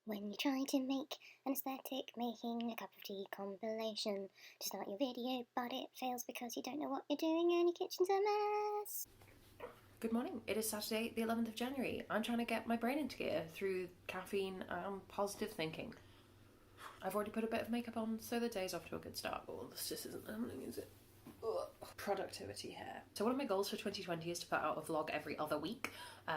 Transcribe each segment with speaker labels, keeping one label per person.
Speaker 1: When you try to make an aesthetic making a cup of tea compilation to start your video, but it fails because you don't know what you're doing and your kitchen's a mess.
Speaker 2: Good morning. It is Saturday, the 11th of January. I'm trying to get my brain into gear through caffeine and positive thinking. I've already put a bit of makeup on, so the day's off to a good start. Oh, this just isn't happening, is it? Ugh. Productivity here. So one of my goals for 2020 is to put out a vlog every other week.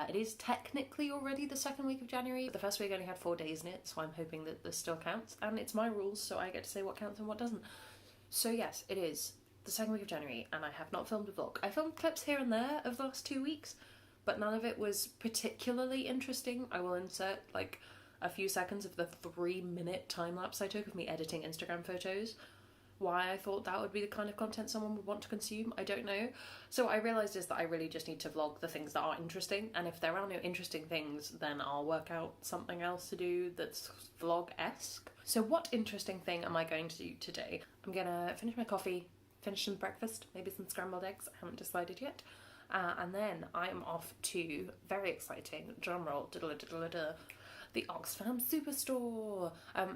Speaker 2: It is technically already the second week of January, but the first week only had 4 days in it, so I'm hoping that this still counts. And it's my rules, so I get to say what counts and what doesn't. So yes, it is the second week of January, and I have not filmed a vlog. I filmed clips here and there of the last 2 weeks, but none of it was particularly interesting. I will insert like a few seconds of the 3-minute time lapse I took of me editing Instagram photos. Why I thought that would be the kind of content someone would want to consume, I don't know. So I realised is that I really just need to vlog the things that are interesting, and if there are no interesting things, then I'll work out something else to do that's vlog-esque. So what interesting thing am I going to do today? I'm gonna finish my coffee, finish some breakfast, maybe some scrambled eggs, I haven't decided yet. And then I'm off to, very exciting, drumroll, the Oxfam Superstore.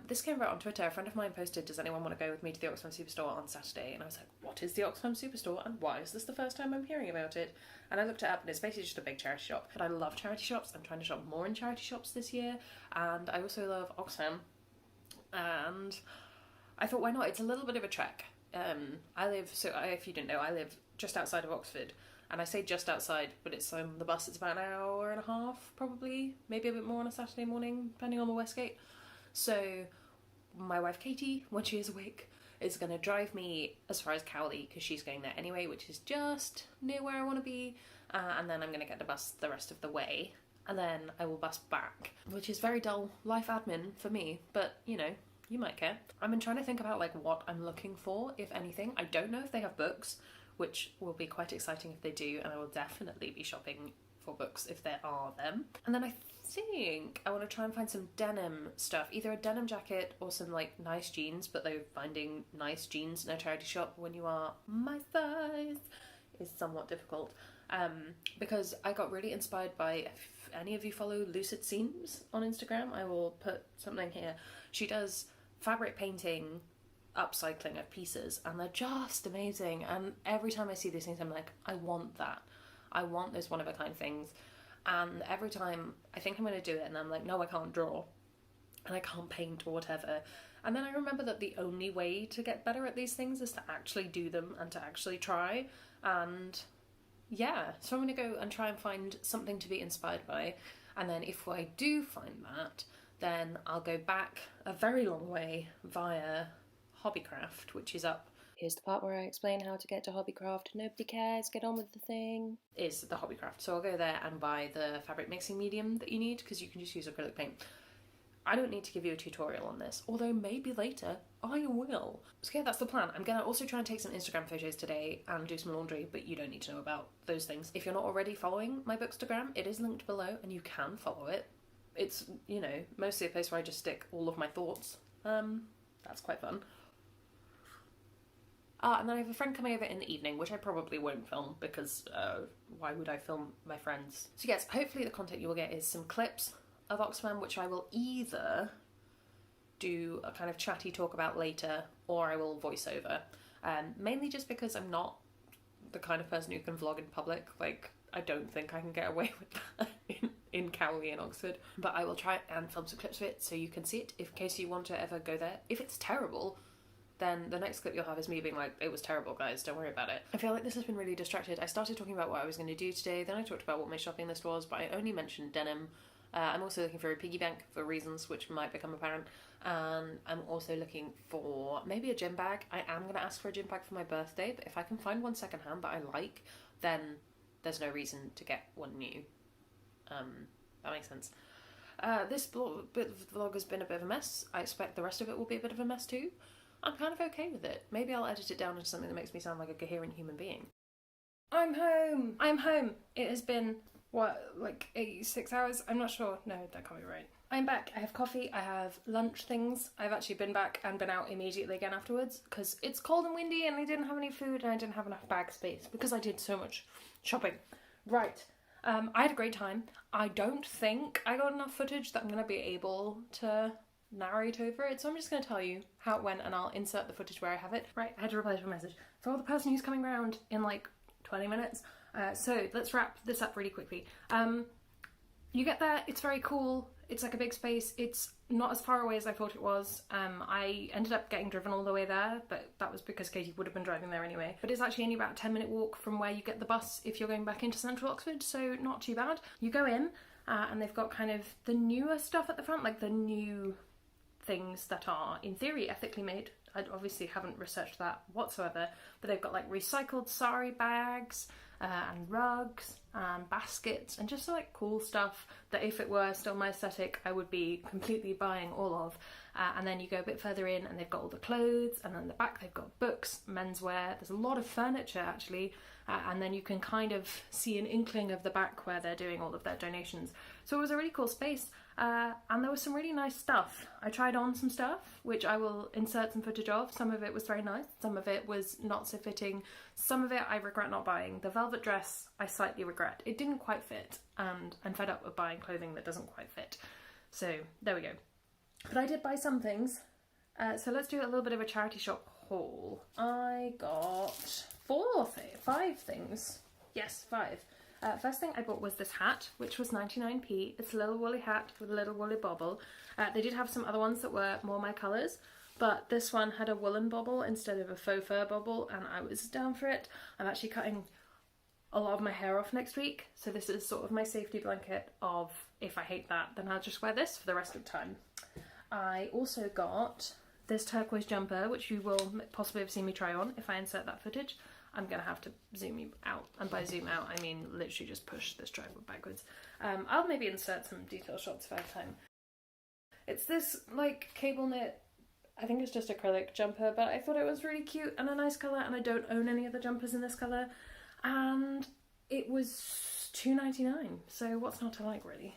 Speaker 2: This came out on Twitter. A friend of mine posted, does anyone want to go with me to the Oxfam Superstore on Saturday? And I was like, what is the Oxfam Superstore and why is this the first time I'm hearing about it? And I looked it up and it's basically just a big charity shop. But I love charity shops. I'm trying to shop more in charity shops this year. And I also love Oxfam. And I thought, why not? It's a little bit of a trek. If you didn't know, I live just outside of Oxford, and I say just outside, but it's on the bus, it's about an hour and a half, probably, maybe a bit more on a Saturday morning, depending on the Westgate. So my wife Katie, when she is awake, is going to drive me as far as Cowley, because she's going there anyway, which is just near where I want to be, and then I'm going to get the bus the rest of the way, and then I will bus back, which is very dull life admin for me, but you know, you might care. I've been trying to think about like what I'm looking for, if anything. I don't know if they have books, which will be quite exciting if they do, and I will definitely be shopping for books if there are them. And then I think I want to try and find some denim stuff, either a denim jacket or some like nice jeans, but though finding nice jeans in a charity shop when you are my size is somewhat difficult. Because I got really inspired by, if any of you follow Lucid Seams on Instagram, I will put something here. She does fabric painting, upcycling of pieces, and they're just amazing. And every time I see these things, I'm like, I want that. I want those one-of-a-kind things. And every time I think I'm going to do it, and I'm like, no, I can't draw, and I can't paint or whatever. And then I remember that the only way to get better at these things is to actually do them and to actually try. And yeah, so I'm going to go and try and find something to be inspired by. And then if I do find that, then I'll go back a very long way via Hobbycraft, which is up. Here's the part where I explain how to get to Hobbycraft. Nobody cares, get on with the thing. Is the Hobbycraft. So I'll go there and buy the fabric mixing medium that you need, because you can just use acrylic paint. I don't need to give you a tutorial on this, although maybe later I will. So yeah, that's the plan. I'm gonna also try and take some Instagram photos today and do some laundry, but you don't need to know about those things. If you're not already following my Bookstagram, it is linked below and you can follow it. It's, you know, mostly a place where I just stick all of my thoughts. That's quite fun. And then I have a friend coming over in the evening, which I probably won't film because why would I film my friends? So yes, hopefully the content you will get is some clips of Oxfam, which I will either do a kind of chatty talk about later, or I will voice over. Mainly just because I'm not the kind of person who can vlog in public. Like, I don't think I can get away with that in Cowley and Oxford. But I will try and film some clips of it so you can see it, in case you want to ever go there. If it's terrible, then the next clip you'll have is me being like, it was terrible, guys, don't worry about it. I feel like this has been really distracted. I started talking about what I was going to do today, then I talked about what my shopping list was, but I only mentioned denim. I'm also looking for a piggy bank for reasons which might become apparent, and I'm also looking for maybe a gym bag. I am going to ask for a gym bag for my birthday, but if I can find one secondhand that I like, then there's no reason to get one new. That makes sense. This bit of the vlog has been a bit of a mess. I expect the rest of it will be a bit of a mess too. I'm kind of okay with it. Maybe I'll edit it down into something that makes me sound like a coherent human being. I'm home! I'm home! It has been, what, like 86 hours? I'm not sure. No, that can't be right. I'm back. I have coffee. I have lunch things. I've actually been back and been out immediately again afterwards because it's cold and windy and I didn't have any food and I didn't have enough bag space because I did so much shopping. Right. I had a great time. I don't think I got enough footage that I'm going to be able to narrate over it, so I'm just going to tell you how it went and I'll insert the footage where I have it. Right, I had to reply to a message for the person who's coming round in like 20 minutes. So let's wrap this up really quickly. You get there, it's very cool, it's like a big space, it's not as far away as I thought it was. I ended up getting driven all the way there, but that was because Katie would have been driving there anyway. But it's actually only about a 10-minute walk from where you get the bus if you're going back into central Oxford, so not too bad. You go in, and they've got kind of the newer stuff at the front, like the new things that are, in theory, ethically made. I obviously haven't researched that whatsoever, but they've got like recycled sari bags, and rugs and baskets and just like cool stuff that if it were still my aesthetic I would be completely buying all of. And then you go a bit further in and they've got all the clothes, and then the back they've got books, menswear, there's a lot of furniture actually, and then you can kind of see an inkling of the back where they're doing all of their donations. So it was a really cool space, and there was some really nice stuff. I tried on some stuff which I will insert some footage of. Some of it was very nice, some of it was not so fitting, some of it I regret not buying. The velvet dress I slightly regret. It didn't quite fit and I'm fed up with buying clothing that doesn't quite fit. So there we go. But I did buy some things. So let's do a little bit of a charity shop haul. I got 5 things. Yes, 5. First thing I bought was this hat, which was 99p. It's a little woolly hat with a little woolly bobble. They did have some other ones that were more my colours, but this one had a woolen bobble instead of a faux fur bobble, and I was down for it. I'm actually cutting a lot of my hair off next week, so this is sort of my safety blanket of if I hate that, then I'll just wear this for the rest of the time. I also got this turquoise jumper, which you will possibly have seen me try on if I insert that footage. I'm going to have to zoom you out, and by zoom out I mean literally just push this tripod backwards. I'll maybe insert some detail shots if I have time. It's this like cable knit, I think it's just acrylic jumper, but I thought it was really cute and a nice colour, and I don't own any other jumpers in this colour, and it was $2.99, so what's not to like really.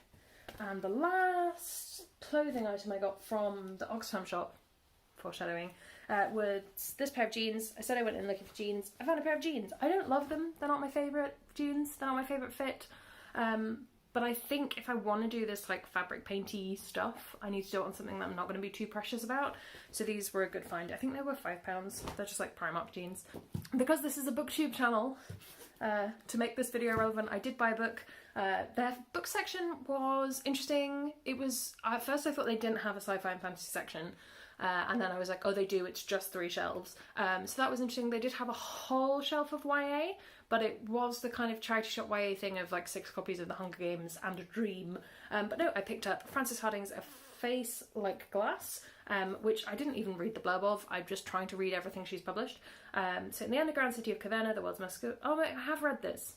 Speaker 2: And the last clothing item I got from the Oxfam shop, foreshadowing, was this pair of jeans. I said I went in looking for jeans. I found a pair of jeans. I don't love them. They're not my favourite jeans. They're not my favourite fit. But I think if I want to do this like fabric painty stuff, I need to do it on something that I'm not going to be too precious about. So these were a good find. I think they were £5. They're just like Primark jeans. Because this is a booktube channel, to make this video relevant, I did buy a book. Their book section was interesting. It was, at first I thought they didn't have a sci-fi and fantasy section. And then I was like, oh, they do, it's just 3 shelves. So that was interesting. They did have a whole shelf of YA, but it was the kind of charity shop YA thing of like 6 copies of The Hunger Games and A Dream. But no, I picked up Frances Harding's A Face Like Glass, which I didn't even read the blurb of. I'm just trying to read everything she's published. So in the underground city of Caverna, the world's most... Oh, I have read this.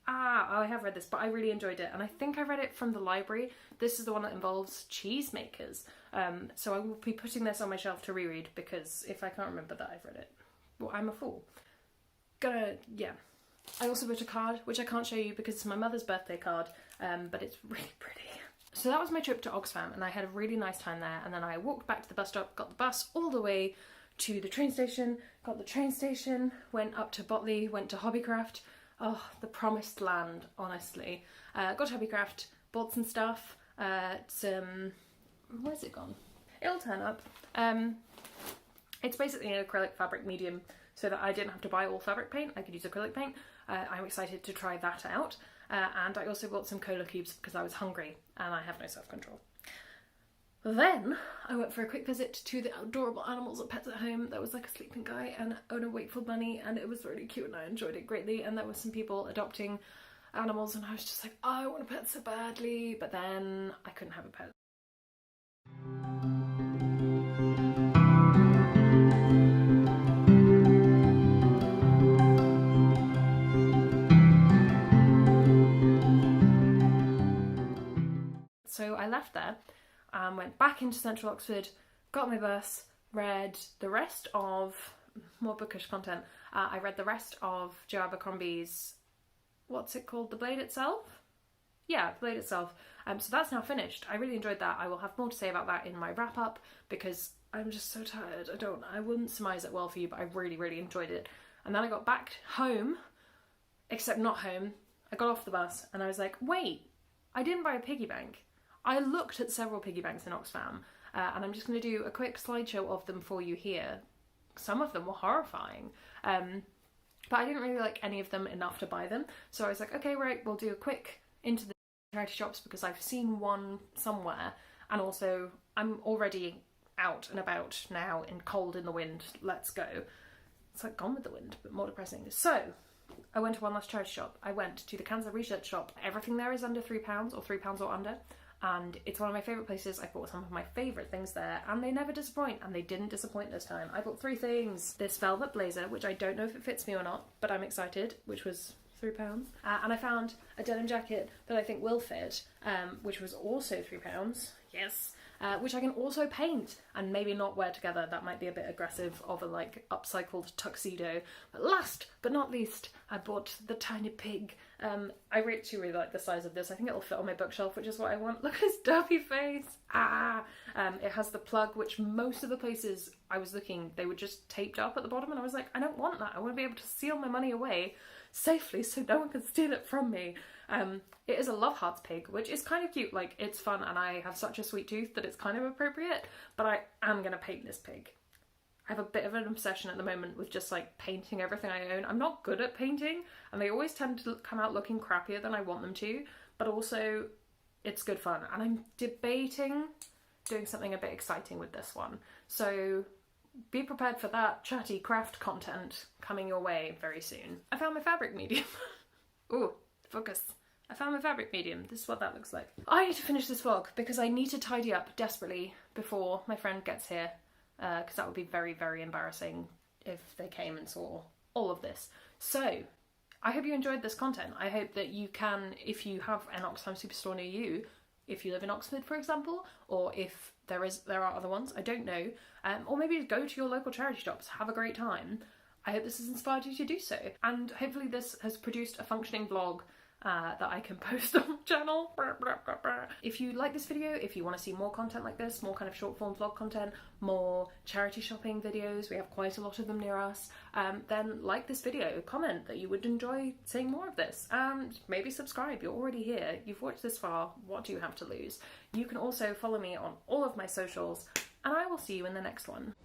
Speaker 2: I have read this, but I really enjoyed it, and I think I read it from the library. This is the one that involves cheesemakers, so I will be putting this on my shelf to reread, because if I can't remember that I've read it, well, I'm a fool. Yeah. I also bought a card, which I can't show you because it's my mother's birthday card, but it's really pretty. So that was my trip to Oxfam, and I had a really nice time there, and then I walked back to the bus stop, got the bus all the way to the train station, got the train station, went up to Botley, went to Hobbycraft. Oh, the promised land, honestly. Got to Hobbycraft, bought some stuff, where's it gone? It'll turn up. It's basically an acrylic fabric medium, so that I didn't have to buy all fabric paint, I could use acrylic paint. I'm excited to try that out. And I also bought some cola cubes because I was hungry, and I have no self-control. Then I went for a quick visit to the adorable animals at Pets at Home. There was like a sleeping guy and a wakeful bunny, and it was really cute and I enjoyed it greatly. And there were some people adopting animals, and I was just like, oh, I want a pet so badly, but then I couldn't have a pet. So I left there. Went back into central Oxford, got my bus, read the rest of, more bookish content, I read the rest of Joe Abercrombie's, what's it called, The Blade Itself? Yeah, The Blade Itself. So that's now finished. I really enjoyed that. I will have more to say about that in my wrap up, because I'm just so tired. I wouldn't surmise it well for you, but I really, really enjoyed it. And then I got back home, except not home, I got off the bus and I was like, wait, I didn't buy a piggy bank. I looked at several piggy banks in Oxfam, and I'm just going to do a quick slideshow of them for you here. Some of them were horrifying, but I didn't really like any of them enough to buy them. So I was like, okay, right, we'll do a quick into the charity shops because I've seen one somewhere, and also I'm already out and about now in cold in the wind. Let's go. It's like Gone with the Wind, but more depressing. So I went to one last charity shop. I went to the Cancer Research Shop. Everything there is under £3 or £3 or under. And it's one of my favourite places. I bought some of my favourite things there, and they never disappoint, and they didn't disappoint this time. I bought 3 things. This velvet blazer, which I don't know if it fits me or not, but I'm excited, which was £3. And I found a denim jacket that I think will fit, which was also £3. Yes. Which I can also paint and maybe not wear together. That might be a bit aggressive of a like upcycled tuxedo. But last but not least, I bought the tiny pig. I actually really like the size of this. I think it'll fit on my bookshelf, which is what I want. Look at his derpy face. It has the plug, which most of the places I was looking, they were just taped up at the bottom, and I was like, I don't want that. I want to be able to seal my money away safely so no one can steal it from me. It is a Love Hearts pig, which is kind of cute. Like, it's fun, and I have such a sweet tooth that it's kind of appropriate, but I am going to paint this pig. I have a bit of an obsession at the moment with just like painting everything I own. I'm not good at painting, and they always tend to come out looking crappier than I want them to, but also it's good fun, and I'm debating doing something a bit exciting with this one. So be prepared for that chatty craft content coming your way very soon. I found my fabric medium. Ooh, focus. I found my fabric medium. This is what that looks like. I need to finish this vlog because I need to tidy up desperately before my friend gets here, because that would be very, very embarrassing if they came and saw all of this. So I hope you enjoyed this content. I hope that you can, if you have an Oxfam Superstore near you, if you live in Oxford, for example, or if there are other ones, I don't know, or maybe go to your local charity shops, have a great time. I hope this has inspired you to do so, and hopefully this has produced a functioning vlog that I can post on the channel. If you like this video, if you want to see more content like this, more kind of short form vlog content, more charity shopping videos, we have quite a lot of them near us, then like this video, comment that you would enjoy seeing more of this, and maybe subscribe. You're already here, you've watched this far, what do you have to lose? You can also follow me on all of my socials, and I will see you in the next one.